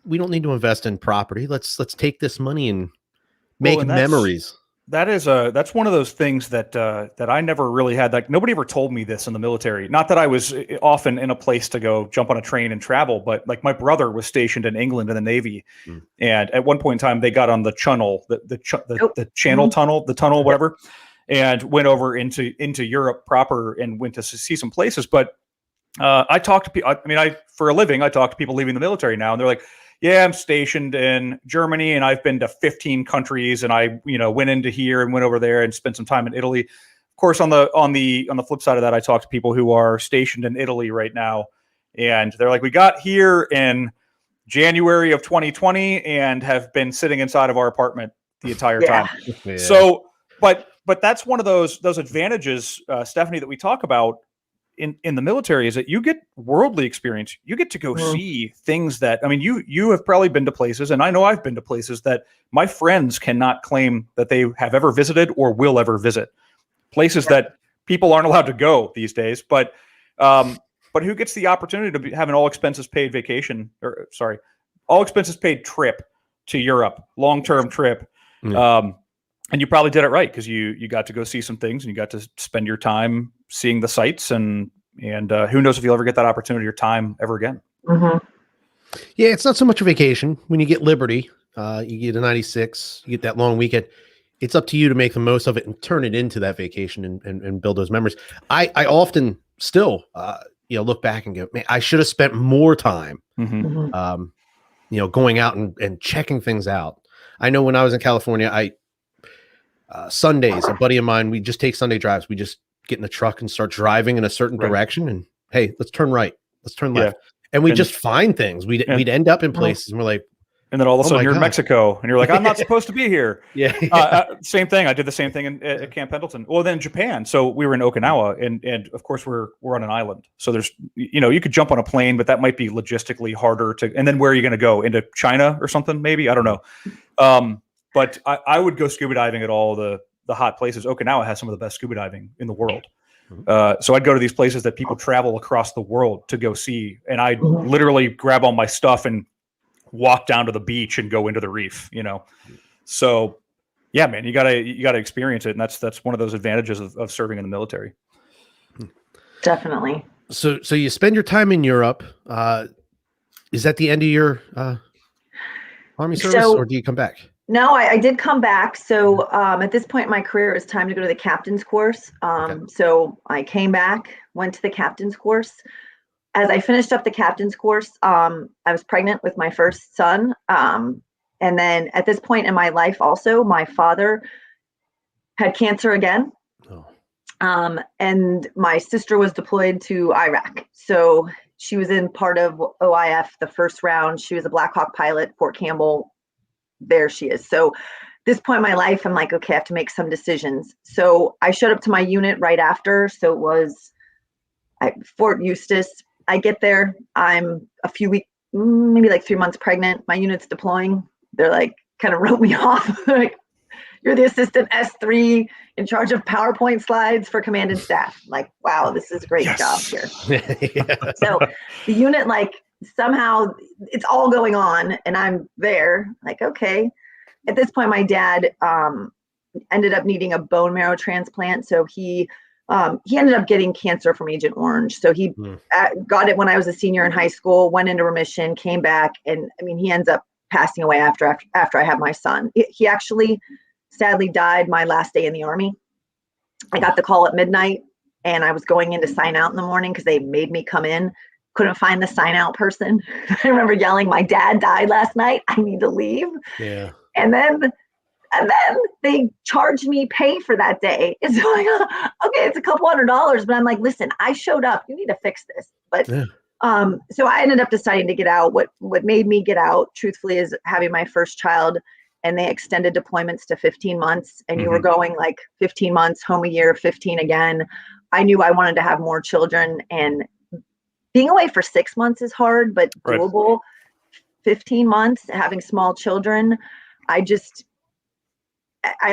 A: we don't need to invest in property. Let's take this money and make memories.
B: That's one of those things that I never really had. Like, nobody ever told me this in the military. Not that I was often in a place to go jump on a train and travel, but like my brother was stationed in England in the Navy, and at one point in time they got on the channel, the channel tunnel, the tunnel, whatever, and went over into Europe proper and went to see some places. But I talk to people. I mean, for a living, I talk to people leaving the military now, and they're like, yeah, I'm stationed in Germany and I've been to 15 countries, and I, went into here and went over there and spent some time in Italy. Of course, on the flip side of that, I talk to people who are stationed in Italy right now, and they're like, we got here in January of 2020 and have been sitting inside of our apartment the entire time. Yeah. So, but that's one of those advantages, Stephanie, that we talk about in the military, is that you get worldly experience. You get to go see things that, I mean, you have probably been to places, and I know I've been to places that my friends cannot claim that they have ever visited or will ever visit. Places that people aren't allowed to go these days, but who gets the opportunity to have an all expenses paid all expenses paid trip to Europe, long-term trip. And you probably did it right, because you got to go see some things and you got to spend your time seeing the sights, and who knows if you'll ever get that opportunity or time ever again.
A: Yeah, it's not so much a vacation. When you get Liberty, you get a 96, you get that long weekend. It's up to you to make the most of it and turn it into that vacation and build those memories. I often still look back and go, man, I should have spent more time going out and checking things out. I know when I was in California, Sundays, a buddy of mine, we just take Sunday drives. We just get in the truck and start driving in a certain direction, and hey, let's turn right, let's turn left, and we just find things. We'd end up in places, and we're like, and then all of a sudden you're in Mexico, and you're like, I'm not supposed to be here.
B: Same thing. I did the same thing at Camp Pendleton. Well, then Japan. So we were in Okinawa, and of course we're on an island. So there's you could jump on a plane, but that might be logistically harder to. And then where are you going to go? Into China or something? Maybe, I don't know. But I would go scuba diving at all the hot places. Okinawa has some of the best scuba diving in the world. So I'd go to these places that people travel across the world to go see. And I'd literally grab all my stuff and walk down to the beach and go into the reef, So yeah, man, you gotta experience it. And that's one of those advantages of serving in the military.
C: Definitely.
A: So you spend your time in Europe. Is that the end of your Army service, or do you come back?
C: No, I did come back. So at this point in my career, it was time to go to the captain's course. So I came back, went to the captain's course. As I finished up the captain's course, I was pregnant with my first son. And then at this point in my life also, my father had cancer again. And my sister was deployed to Iraq. So she was in part of OIF, the first round. She was a Black Hawk pilot, Fort Campbell. There she is. So this point in my life, I'm like, okay, I have to make some decisions. So I showed up to my unit right after. So it was at Fort Eustis. I get there. I'm a few weeks, maybe like 3 months pregnant. My unit's deploying. They're like, kind of wrote me off. Like, you're the assistant S3 in charge of PowerPoint slides for command and staff. I'm like, wow, this is a great job here. So the unit, like, somehow it's all going on and I'm there, like, okay. At this point, my dad ended up needing a bone marrow transplant. So he ended up getting cancer from Agent Orange. So he got it when I was a senior in high school, went into remission, came back. And I mean, he ends up passing away after I had my son. He actually sadly died my last day in the Army. I got the call at midnight. and I was going in to sign out in the morning because they made me come in. Couldn't find the sign out person. I remember yelling, "My dad died last night. I need to leave."
A: Yeah.
C: And then they charged me pay for that day. It's like, okay, it's a couple $100s, but I'm like, listen, I showed up. You need to fix this. But so I ended up deciding to get out. What made me get out, truthfully, is having my first child, and they extended deployments to 15 months. And you were going like 15 months, home a year, 15 again. I knew I wanted to have more children, and being away for 6 months is hard, but doable. 15 months, having small children, I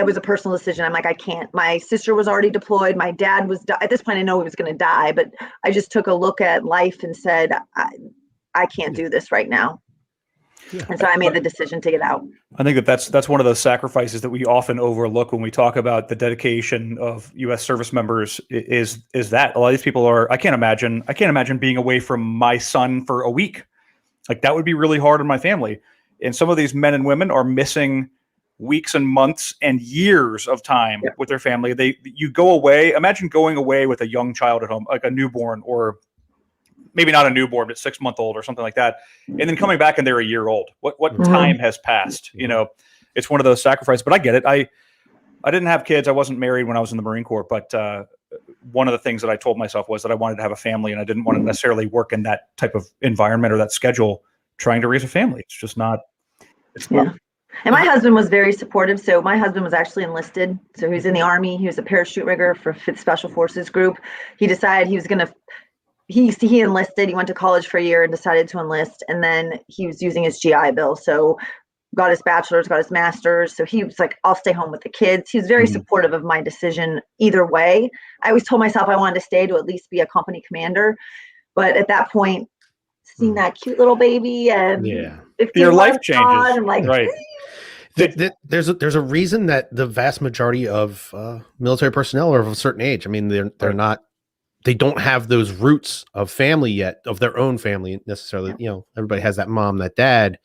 C: was a personal decision. I'm like, I can't. My sister was already deployed. My dad was, at this point, I know he was going to die, but I just took a look at life and said, I can't do this right now. Yeah. And so I made the decision to get out.
B: I think that's one of those sacrifices that we often overlook when we talk about the dedication of U.S. service members is that a lot of these people are, I can't imagine being away from my son for a week. Like that would be really hard on my family. And some of these men and women are missing weeks and months and years of time with their family. You go away. Imagine going away with a young child at home, like a newborn, or maybe not a newborn, but 6-month-old or something like that. And then coming back and they're a year old. What time has passed? You know, it's one of those sacrifices, but I get it. I didn't have kids. I wasn't married when I was in the Marine Corps, but one of the things that I told myself was that I wanted to have a family, and I didn't want to necessarily work in that type of environment or that schedule trying to raise a family. It's just not,
C: And my husband was very supportive. So my husband was actually enlisted. So he was in the Army. He was a parachute rigger for 5th Special Forces Group. He decided he was going to, he enlisted. He went to college for a year and decided to enlist. And then he was using his GI Bill. So got his bachelor's, got his master's. So he was like, I'll stay home with the kids. He was very supportive of my decision either way. I always told myself I wanted to stay to at least be a company commander. But at that point, seeing that cute little baby and
B: your life changes.
C: I'm like,
B: right.
A: There's a reason that the vast majority of military personnel are of a certain age. I mean, they're not, they don't have those roots of family yet, of their own family necessarily. You know, everybody has that mom, that dad,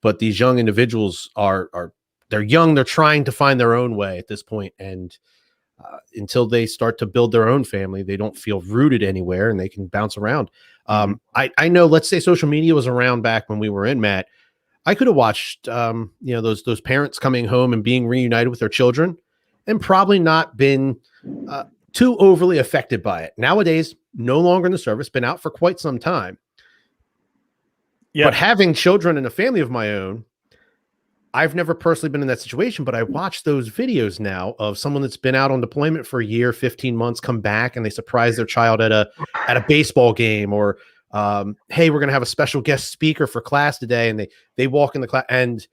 A: but these young individuals they're young. They're trying to find their own way at this point, and until they start to build their own family, they don't feel rooted anywhere, and they can bounce around. I know. Let's say social media was around back when we were in, Matt. I could have watched, those parents coming home and being reunited with their children, and probably not been too overly affected by it. Nowadays, no longer in the service, been out for quite some time. Yeah. But having children and a family of my own, I've never personally been in that situation, but I watch those videos now of someone that's been out on deployment for a year, 15 months, come back and they surprise their child at a baseball game, or hey, we're going to have a special guest speaker for class today. And they walk in the class, and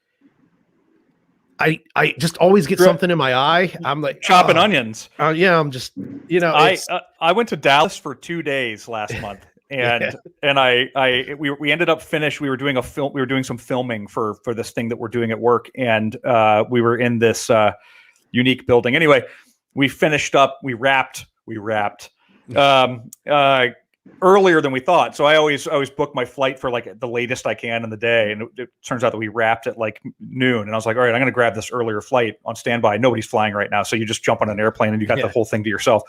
A: I just always get something in my eye. I'm like
B: chopping onions.
A: I'm just,
B: I went to Dallas for 2 days last month. And we ended up finished. We were doing some filming for this thing that we're doing at work. And we were in this unique building. Anyway, we finished up, we wrapped earlier than we thought. So I always book my flight for like the latest I can in the day. And it turns out that we wrapped at like noon. And I was like, all right, I'm going to grab this earlier flight on standby. Nobody's flying right now. So you just jump on an airplane and you got the whole thing to yourself.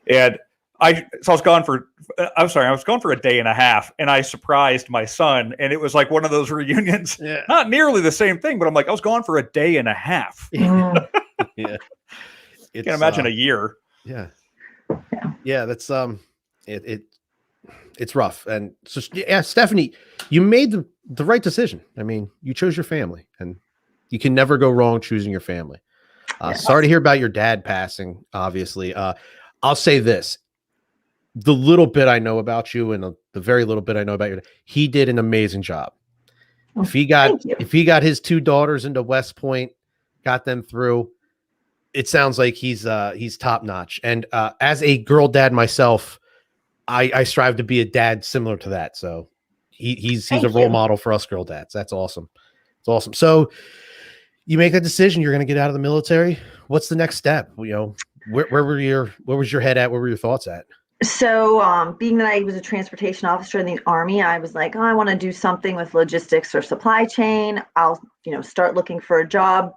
B: And I was gone for a day and a half, and I surprised my son, and it was like one of those reunions, not nearly the same thing, but I'm like, I was gone for a day and a half.
A: Yeah.
B: Can't imagine a year.
A: Yeah. That's, it's rough. And so, Stephanie, you made the right decision. I mean, you chose your family, and you can never go wrong choosing your family. Sorry to hear about your dad passing, obviously. I'll say this. The little bit I know about you, and the very little bit I know about you, he did an amazing job. If he got his 2 daughters into West Point, got them through, it sounds like he's top notch. And as a girl dad myself, I strive to be a dad similar to that. So he's a role model for us girl dads. That's awesome. It's awesome. So you make that decision. You're going to get out of the military. What's the next step? Where was your head at? Where were your thoughts at?
C: So being that I was a transportation officer in the Army, I was like, I want to do something with logistics or supply chain. I'll, start looking for a job.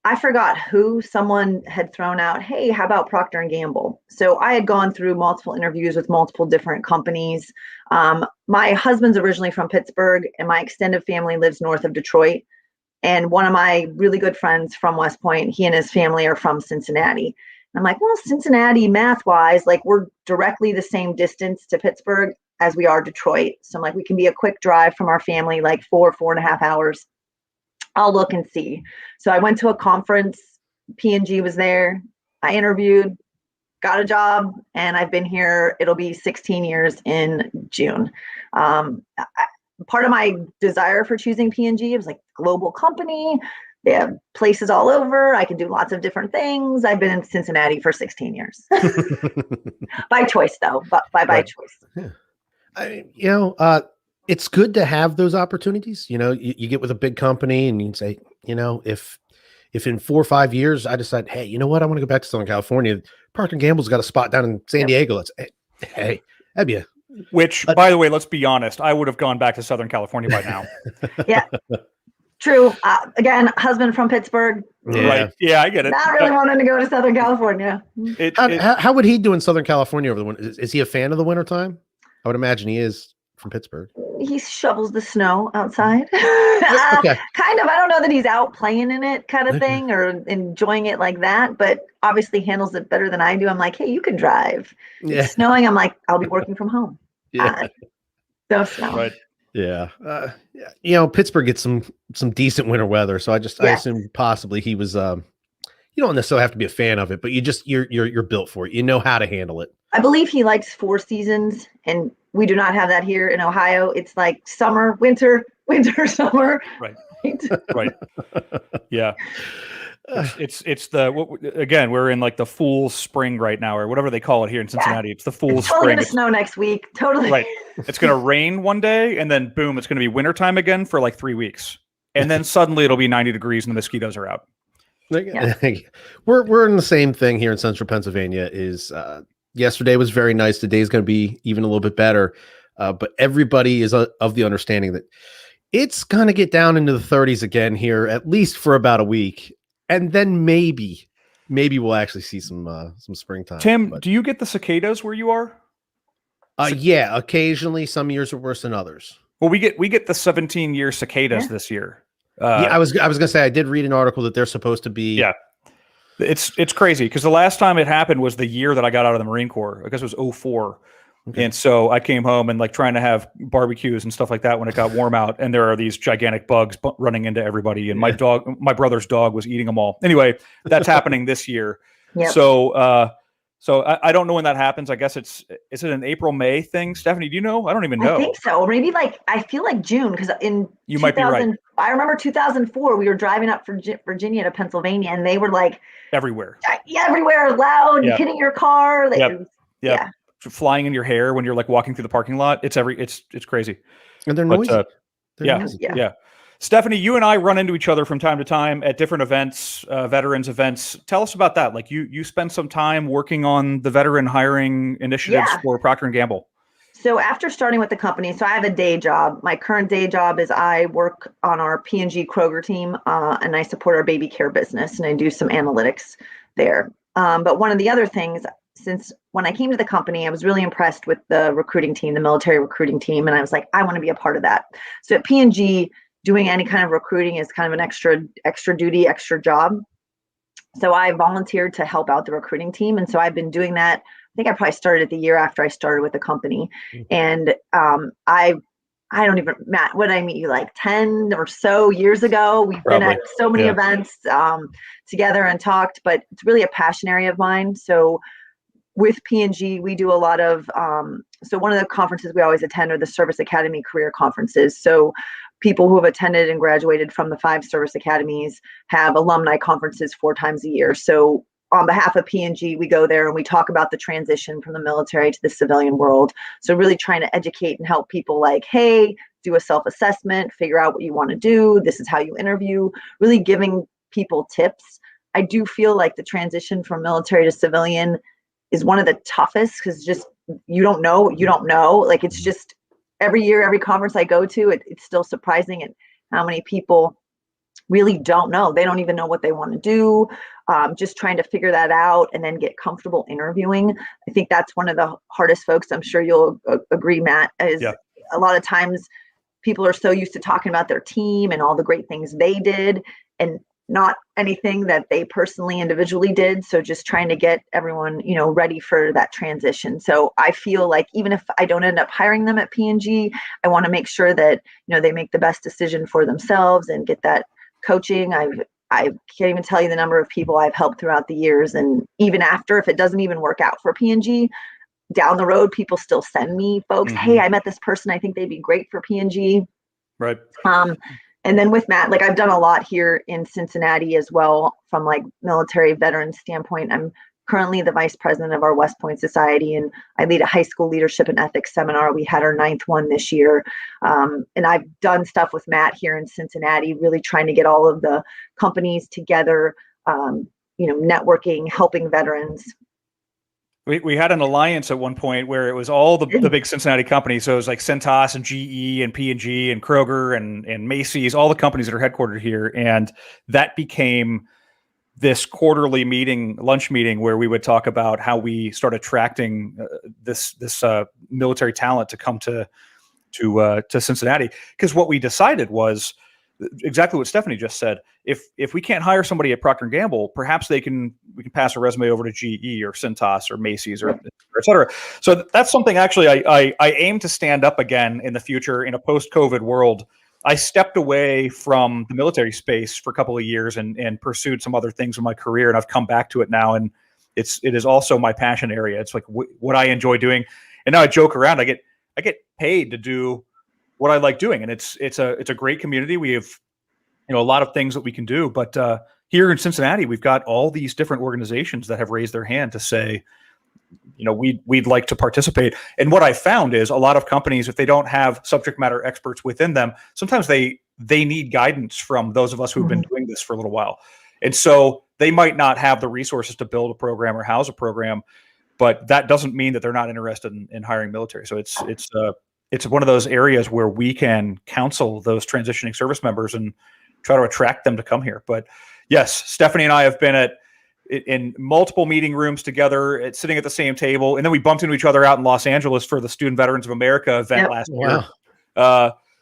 C: I forgot who, someone had thrown out, hey, how about Procter & Gamble? So I had gone through multiple interviews with multiple different companies. My husband's originally from Pittsburgh, and my extended family lives north of Detroit. And one of my really good friends from West Point, he and his family are from Cincinnati. I'm like, well, Cincinnati, math-wise, like we're directly the same distance to Pittsburgh as we are Detroit. So I'm like, we can be a quick drive from our family, like 4.5 hours. I'll look and see. So I went to a conference. P&G was there. I interviewed, got a job, and I've been here. It'll be 16 years in June. Part of my desire for choosing P&G was like global company. They have places all over. I can do lots of different things. I've been in Cincinnati for 16 years. By choice, though. By choice.
A: Yeah. It's good to have those opportunities. You get with a big company and you can say, if in 4 or 5 years I decide, hey, you know what, I want to go back to Southern California. Procter & Gamble's got a spot down in San Diego. Hey, that'd be
B: by the way, let's be honest, I would have gone back to Southern California by now.
C: Yeah, true. Again, husband from Pittsburgh.
A: Yeah.
B: Right. Yeah, I get it.
C: Not really wanting to go to Southern California.
A: How would he do in Southern California over the winter? Is he a fan of the wintertime? I would imagine he is. From Pittsburgh.
C: He shovels the snow outside.
A: Okay.
C: Kind of. I don't know that he's out playing in it kind of thing or enjoying it like that, but obviously handles it better than I do. I'm like, hey, you can drive. Yeah. It's snowing. I'm like, I'll be working from home.
A: Yeah.
C: Don't snow.
B: Right.
A: Yeah. Pittsburgh gets some decent winter weather. So I assume possibly he was, you don't necessarily have to be a fan of it, but you're built for it. You know how to handle it.
C: I believe he likes 4 seasons, and we do not have that here in Ohio. It's like summer, winter, summer.
B: Right. Right. Yeah. It's again, we're in like the fool's spring right now, or whatever they call it here in Cincinnati. It's the fool's spring. It's
C: totally going to snow next week. Totally.
B: Right. It's going to rain one day, and then boom, it's going to be wintertime again for like 3 weeks. And then suddenly it'll be 90 degrees and the mosquitoes are out.
A: Yeah. We're in the same thing here in central Pennsylvania. Yesterday was very nice. Today's going to be even a little bit better. But everybody is of the understanding that it's going to get down into the 30s again here, at least for about a week. And then maybe we'll actually see some springtime.
B: Tim, do you get the cicadas where you are?
A: Yeah, occasionally. Some years are worse than others.
B: Well, we get the 17-year cicadas this year.
A: I was going to say, I did read an article that they're supposed to be.
B: Yeah. It's crazy because the last time it happened was the year that I got out of the Marine Corps. I guess it was 2004. Okay. And so I came home and like trying to have barbecues and stuff like that when it got warm out. And there are these gigantic bugs running into everybody. And my brother's dog was eating them all. Anyway, that's happening this year. Yep. So I don't know when that happens. I guess is it an April, May thing? Stephanie, do you know? I don't even know.
C: I think so. Or maybe I feel like June because
B: you might be right.
C: I remember 2004, we were driving up from Virginia to Pennsylvania and they were like
B: everywhere.
C: Yeah, everywhere, loud, hitting your car.
B: Yeah. Flying in your hair when you're like walking through the parking lot. It's crazy.
A: And they're noisy. Noisy.
B: Yeah. Stephanie, you and I run into each other from time to time at different events, veterans events. Tell us about that. Like you spend some time working on the veteran hiring initiatives for Procter & Gamble.
C: So after starting with the company, so I have a day job. My current day job is I work on our P&G Kroger team and I support our baby care business and I do some analytics there. But one of the other things, since when I came to the company, I was really impressed with the recruiting team, the military recruiting team. And I was like, I want to be a part of that. So at P&G, doing any kind of recruiting is kind of an extra duty, extra job. So I volunteered to help out the recruiting team. And so I've been doing that. I think I probably started the year after I started with the company. And I don't even, Matt, what did I meet you like 10 or so years ago? We've been at so many events together and talked, but it's really a passion area of mine. So with P&G, we do a lot of, so one of the conferences we always attend are the Service Academy career conferences. So people who have attended and graduated from the 5 service academies have alumni conferences 4 times a year. So on behalf of P&G, we go there and we talk about the transition from the military to the civilian world. So really trying to educate and help people like, hey, do a self-assessment, figure out what you want to do. This is how you interview, really giving people tips. I do feel like the transition from military to civilian is one of the toughest because just you don't know. Like it's just every year, every conference I go to, it's still surprising at how many people really don't know. They don't even know what they want to do. Just trying to figure that out and then get comfortable interviewing. I think that's one of the hardest folks. I'm sure you'll agree, Matt, is a lot of times people are so used to talking about their team and all the great things they did and not anything that they personally individually did. So just trying to get everyone, ready for that transition. So I feel like even if I don't end up hiring them at P&G, I want to make sure that, they make the best decision for themselves and get that coaching. I can't even tell you the number of people I've helped throughout the years. And even after, if it doesn't even work out for P&G, down the road, people still send me folks, hey, I met this person. I think they'd be great for P&G.
B: Right.
C: And then with Matt, like I've done a lot here in Cincinnati as well from like military veteran standpoint. I'm currently the vice president of our West Point Society, and I lead a high school leadership and ethics seminar. We had our 9th one this year. And I've done stuff with Matt here in Cincinnati, really trying to get all of the companies together, networking, helping veterans.
B: We had an alliance at one point where it was all the big Cincinnati companies. So it was like Cintas and GE and P&G and Kroger and Macy's, all the companies that are headquartered here. And that became this quarterly lunch meeting where we would talk about how we start attracting this military talent to come to Cincinnati. Because what we decided was exactly what Stephanie just said. If we can't hire somebody at Procter & Gamble, perhaps we can pass a resume over to GE or Cintas or Macy's or et cetera. So that's something actually I aim to stand up again in the future in a post-COVID world. I stepped away from the military space for a couple of years and pursued some other things in my career, and I've come back to it now. And it is also my passion area. It's like what I enjoy doing. And now I joke around. I get paid to do what I like doing. And it's a great community. We have, a lot of things that we can do, but here in Cincinnati, we've got all these different organizations that have raised their hand to say, we'd like to participate. And what I found is a lot of companies, if they don't have subject matter experts within them, sometimes they need guidance from those of us who've been doing this for a little while. And so they might not have the resources to build a program or house a program, but that doesn't mean that they're not interested in hiring military. So it's one of those areas where we can counsel those transitioning service members and try to attract them to come here. But yes, Stephanie and I have been in multiple meeting rooms together, sitting at the same table. And then we bumped into each other out in Los Angeles for the Student Veterans of America event last year.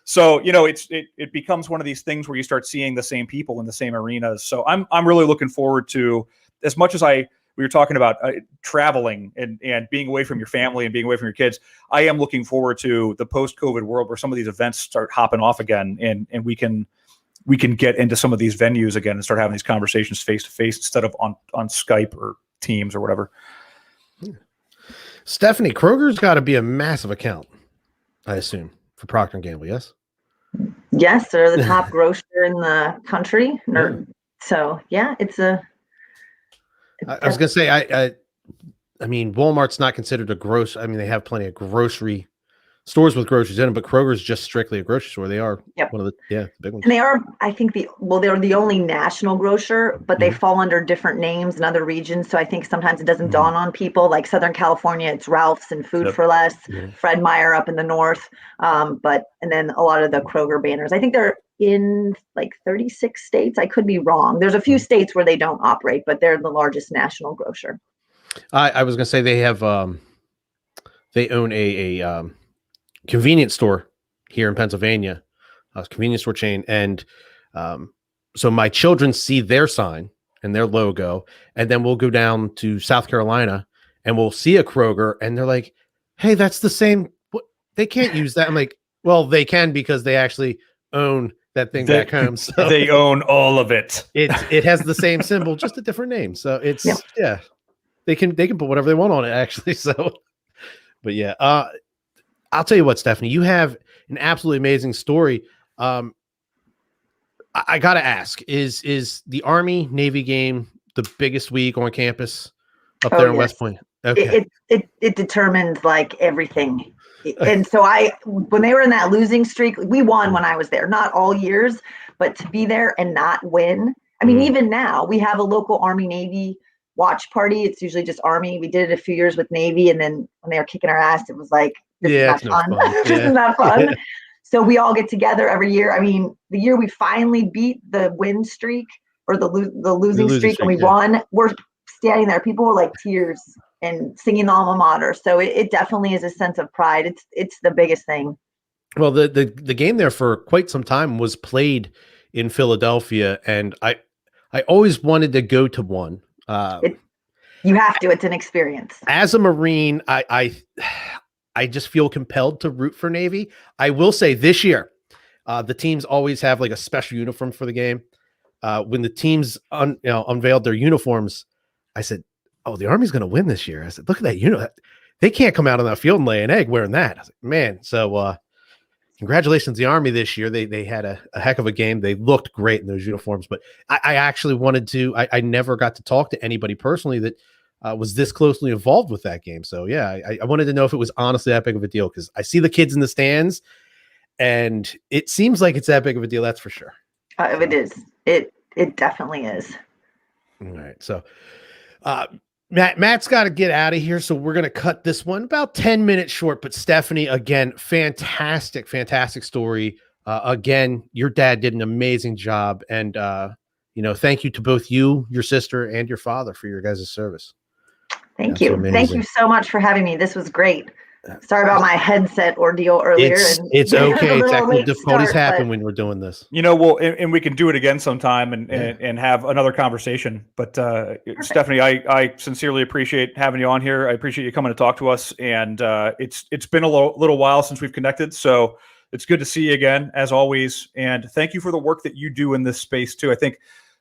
B: So, it becomes one of these things where you start seeing the same people in the same arenas. So I'm really looking forward to, as much as we were talking about traveling and being away from your family and being away from your kids, I am looking forward to the post-COVID world where some of these events start hopping off again and we can get into some of these venues again and start having these conversations face-to-face instead of on Skype or Teams or whatever.
A: Stephanie, Kroger's got to be a massive account, I assume, for Procter & Gamble, yes?
C: Yes, they're the top grocer in the country. So, yeah, it's a...
A: I was going to say, I mean, Walmart's not considered a grocery. I mean, they have plenty of grocery stores with groceries in them, but Kroger's just strictly a grocery store. They are one of the big ones.
C: And they are, I think, they're the only national grocer, but they fall under different names in other regions. So I think sometimes it doesn't dawn on people. Like Southern California, it's Ralph's and Food for Less, Fred Meyer up in the north. And then a lot of the Kroger banners. I think they're in like 36 states. I could be wrong. There's a few states where they don't operate, but they're the largest national grocer.
A: I was going to say they have, they own a convenience store here in Pennsylvania, a convenience store chain. And so my children see their sign and their logo, and then we'll go down to South Carolina and we'll see a Kroger and they're like, hey, that's the same. They can't use that. I'm like, well, they can because they actually own that thing back home. So
B: they own all of it.
A: It has the same symbol, just a different name. So it's, they can put whatever they want on it actually. So, but yeah, I'll tell you what, Stephanie, you have an absolutely amazing story. I got to ask, is the Army Navy game the biggest week on campus up there in West Point? Okay.
C: It determined like everything. And so when they were in that losing streak, we won when I was there, not all years, but to be there and not win. I mean, even now we have a local Army Navy watch party. It's usually just Army. We did it a few years with Navy. And then when they were kicking our ass, it was like, this is not fun. This is not fun. So we all get together every year. I mean, the year we finally beat the win streak or the losing streak and we won, we're standing there. People were like tears and singing the alma mater. So it definitely is a sense of pride. It's the biggest thing.
A: Well, the game there for quite some time was played in Philadelphia, and I always wanted to go to one.
C: You have to. It's an experience.
A: As a Marine, I just feel compelled to root for Navy. I will say this year, the teams always have like a special uniform for the game. When the teams unveiled their uniforms, I said, "Oh, the Army's going to win this year." I said, "Look at that they can't come out on that field and lay an egg wearing that." I was like, "Man!" So, congratulations, the Army this year. They had a heck of a game. They looked great in those uniforms. But I actually wanted to. I never got to talk to anybody personally that was this closely involved with that game. So yeah, I wanted to know if it was honestly that big of a deal, because I see the kids in the stands, and it seems like it's that big of a deal. That's for sure.
C: It is. It definitely is.
A: All right. So, Matt's got to get out of here, so we're going to cut this one about 10 minutes short. But Stephanie, again, fantastic story. Again, your dad did an amazing job, and thank you to both you, your sister, and your father for your guys' service.
C: Thank you. Thank you so much for having me. This was great. Sorry about my headset ordeal earlier.
A: It's okay. Technical difficulties happen when we're doing this.
B: And we can do it again sometime and have another conversation. But Stephanie, I sincerely appreciate having you on here. I appreciate you coming to talk to us. And it's been a little while since we've connected. So it's good to see you again, as always. And thank you for the work that you do in this space, too. I think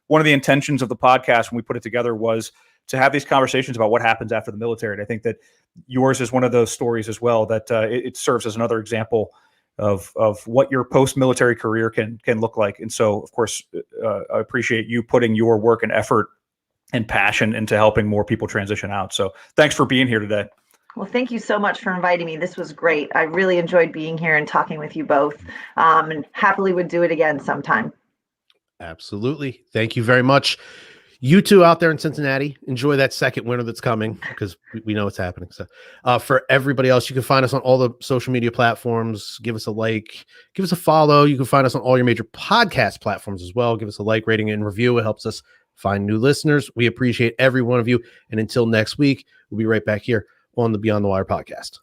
B: one of the intentions of the podcast when we put it together was to have these conversations about what happens after the military. And I think that yours is one of those stories as well, that it serves as another example of what your post-military career can look like. And so, of course, I appreciate you putting your work and effort and passion into helping more people transition out. So thanks for being here today.
C: Well, thank you so much for inviting me. This was great. I really enjoyed being here and talking with you both, and happily would do it again sometime.
A: Absolutely. Thank you very much. You two out there in Cincinnati, enjoy that second winter that's coming, because we know it's happening. So for everybody else, you can find us on all the social media platforms. Give us a like, give us a follow. You can find us on all your major podcast platforms as well. Give us a like, rating, and review. It helps us find new listeners. We appreciate every one of you. And until next week, we'll be right back here on the Beyond the Wire podcast.